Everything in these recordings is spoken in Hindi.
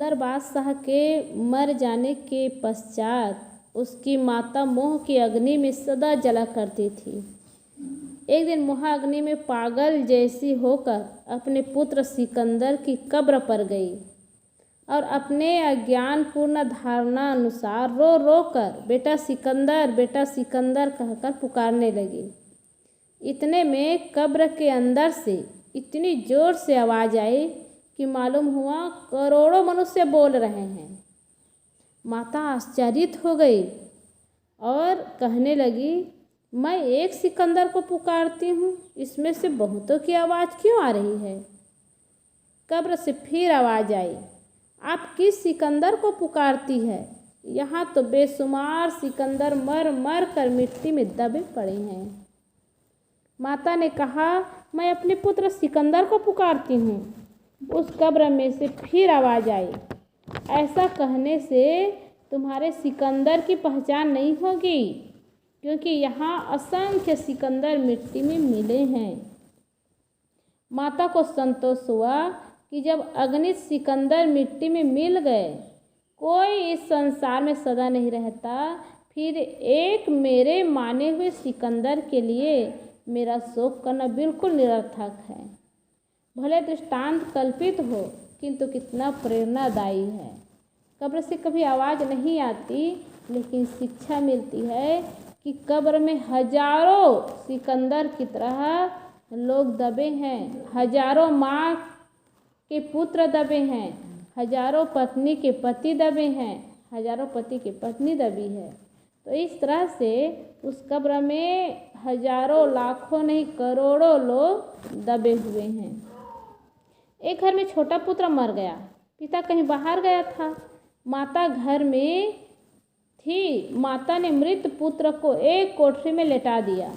सिकंदर बादशाह के मर जाने के पश्चात उसकी माता मोह की अग्नि में सदा जला करती थी। एक दिन मोह अग्नि में पागल जैसी होकर अपने पुत्र सिकंदर की कब्र पर गई और अपने अज्ञानपूर्ण धारणा अनुसार रो रो कर बेटा सिकंदर कहकर पुकारने लगी। इतने में कब्र के अंदर से इतनी जोर से आवाज़ आई कि मालूम हुआ करोड़ों मनुष्य बोल रहे हैं। माता आश्चर्यित हो गई और कहने लगी, मैं एक सिकंदर को पुकारती हूँ, इसमें से बहुतों की आवाज़ क्यों आ रही है? कब्र से फिर आवाज़ आई, आप किस सिकंदर को पुकारती है? यहाँ तो बेशुमार सिकंदर मर मर कर मिट्टी में दबे पड़े हैं। माता ने कहा, मैं अपने पुत्र सिकंदर को पुकारती हूँ। उस कब्र में से फिर आवाज़ आई, ऐसा कहने से तुम्हारे सिकंदर की पहचान नहीं होगी, क्योंकि यहाँ असंख्य सिकंदर मिट्टी में मिले हैं। माता को संतोष हुआ कि जब अगणित सिकंदर मिट्टी में मिल गए, कोई इस संसार में सदा नहीं रहता, फिर एक मेरे माने हुए सिकंदर के लिए मेरा शोक करना बिल्कुल निरर्थक है। भले दृष्टांत कल्पित हो, किंतु कितना प्रेरणादायी है। कब्र से कभी आवाज़ नहीं आती, लेकिन शिक्षा मिलती है कि कब्र में हजारों सिकंदर की तरह लोग दबे हैं। हजारों माँ के पुत्र दबे हैं, हजारों पत्नी के पति दबे हैं, हजारों पति की पत्नी दबी है। तो इस तरह से उस कब्र में हजारों लाखों नहीं करोड़ों लोग दबे हुए हैं। एक घर में छोटा पुत्र मर गया। पिता कहीं बाहर गया था, माता घर में थी। माता ने मृत पुत्र को एक कोठरी में लेटा दिया।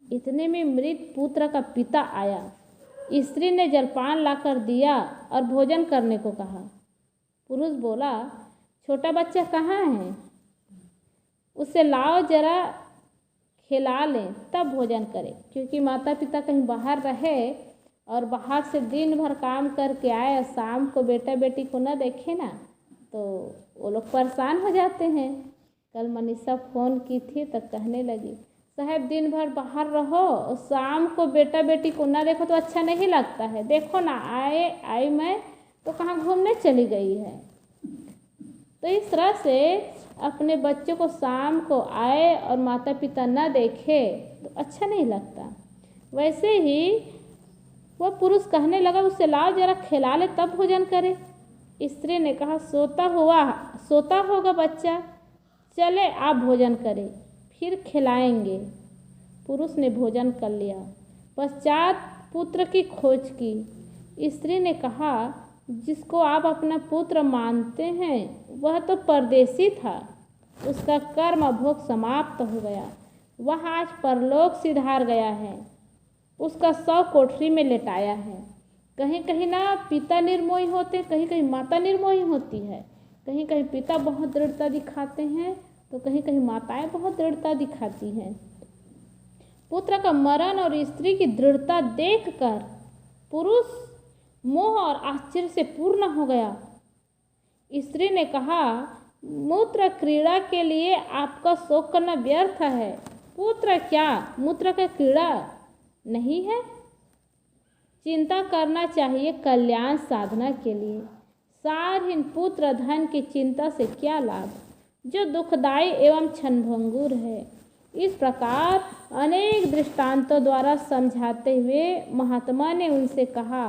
इतने में मृत पुत्र का पिता आया। स्त्री ने जलपान लाकर दिया और भोजन करने को कहा। पुरुष बोला, छोटा बच्चा कहाँ है? उसे लाओ, जरा खिला लें तब भोजन करें। क्योंकि माता पिता कहीं बाहर रहे और बाहर से दिन भर काम करके आए और शाम को बेटा बेटी को न देखे ना, तो वो लोग परेशान हो जाते हैं। कल मनीषा फ़ोन की थी तो कहने लगी, साहब दिन भर बाहर रहो और शाम को बेटा बेटी को ना देखो तो अच्छा नहीं लगता है। देखो ना, आई मैं तो कहाँ घूमने चली गई है। तो इस तरह से अपने बच्चों को शाम को आए और माता पिता ना देखे तो अच्छा नहीं लगता। वैसे ही वह पुरुष कहने लगा, उसे लाओ जरा खिला ले तब भोजन करे। स्त्री ने कहा, सोता होगा बच्चा, चले आप भोजन करें, फिर खिलाएंगे। पुरुष ने भोजन कर लिया। पश्चात पुत्र की खोज की। स्त्री ने कहा, जिसको आप अपना पुत्र मानते हैं वह तो परदेसी था, उसका कर्म भोग समाप्त हो गया, वह आज परलोक सिधार गया है, उसका शव कोठरी में लेटाया है। कहीं कहीं ना पिता निर्मोही होते, कहीं कहीं माता निर्मोही होती है। कहीं कहीं पिता बहुत दृढ़ता दिखाते हैं तो कहीं कहीं माताएं बहुत दृढ़ता दिखाती हैं। पुत्र का मरण और स्त्री की दृढ़ता देखकर पुरुष मोह और आश्चर्य से पूर्ण हो गया। स्त्री ने कहा, मूत्र क्रीड़ा के लिए आपका शोक करना व्यर्थ है। पुत्र क्या मूत्र का क्रीड़ा नहीं है? चिंता करना चाहिए कल्याण साधना के लिए। सारहीन पुत्र धन की चिंता से क्या लाभ, जो दुखदायी एवं क्षणभंगुर है। इस प्रकार अनेक दृष्टांतों द्वारा समझाते हुए महात्मा ने उनसे कहा,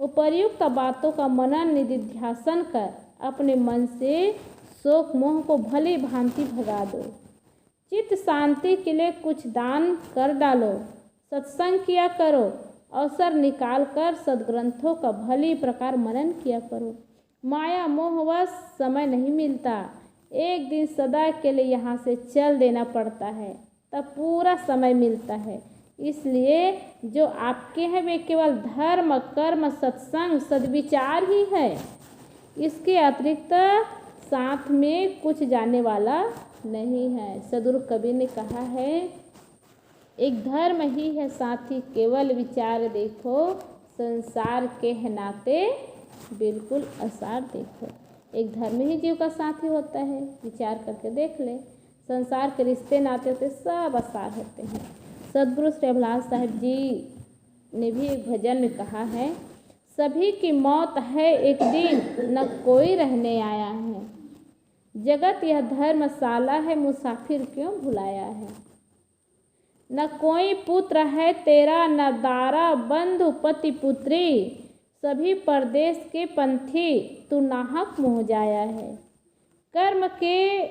उपर्युक्त बातों का मनन निधिध्यासन कर अपने मन से शोक मोह को भली भांति भगा दो। चित्त शांति के लिए कुछ दान कर डालो, सत्संग किया करो, अवसर निकाल कर सद्ग्रंथों का भली प्रकार मनन किया करो। माया मोहवश समय नहीं मिलता, एक दिन सदा के लिए यहाँ से चल देना पड़ता है, तब पूरा समय मिलता है। इसलिए जो आपके हैं वे केवल धर्म कर्म सत्संग सद्विचार ही है। इसके अतिरिक्त साथ में कुछ जाने वाला नहीं है। सदगुरु कबीर ने कहा है, एक धर्म ही है साथी केवल विचार देखो, संसार के है नाते बिल्कुल असार देखो। एक धर्म ही जीव का साथी होता है। विचार करके देख ले, संसार के रिश्ते नाते होते सब असार होते हैं। सद्गुरु श्री अभिलाष साहिब जी ने भी एक भजन में कहा है, सभी की मौत है एक दिन, न कोई रहने आया है। जगत यह धर्मशाला है, मुसाफिर क्यों भुलाया है। न कोई पुत्र है तेरा, न दारा बंधु पति पुत्री, सभी परदेश के पंथी तू नाहक मोह जाया है। कर्म के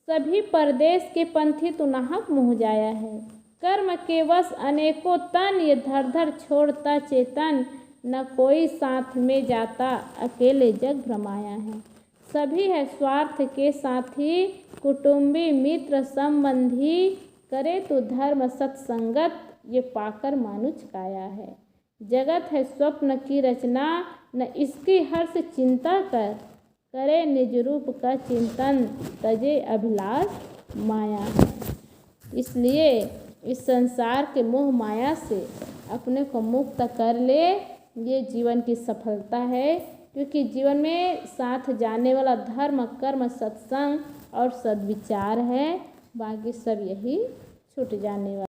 सभी परदेश के पंथी तू नाहक मोह जाया है। कर्म के वश अनेकों तन, ये धर धर छोड़ता चेतन, न कोई साथ में जाता अकेले जग भ्रमाया है। सभी है स्वार्थ के साथी, कुटुंबी मित्र संबंधी, करे तो धर्म सत्संगत, ये पाकर मानुष काया है। जगत है स्वप्न की रचना, न इसकी हर्ष चिंता कर, करे निज रूप का चिंतन, तजे अभिलाष माया है। इसलिए इस संसार के मोह माया से अपने को मुक्त कर ले, ये जीवन की सफलता है। क्योंकि जीवन में साथ जाने वाला धर्म कर्म सत्संग और सद्विचार है, बाकी सब यही छूट जाने वाला।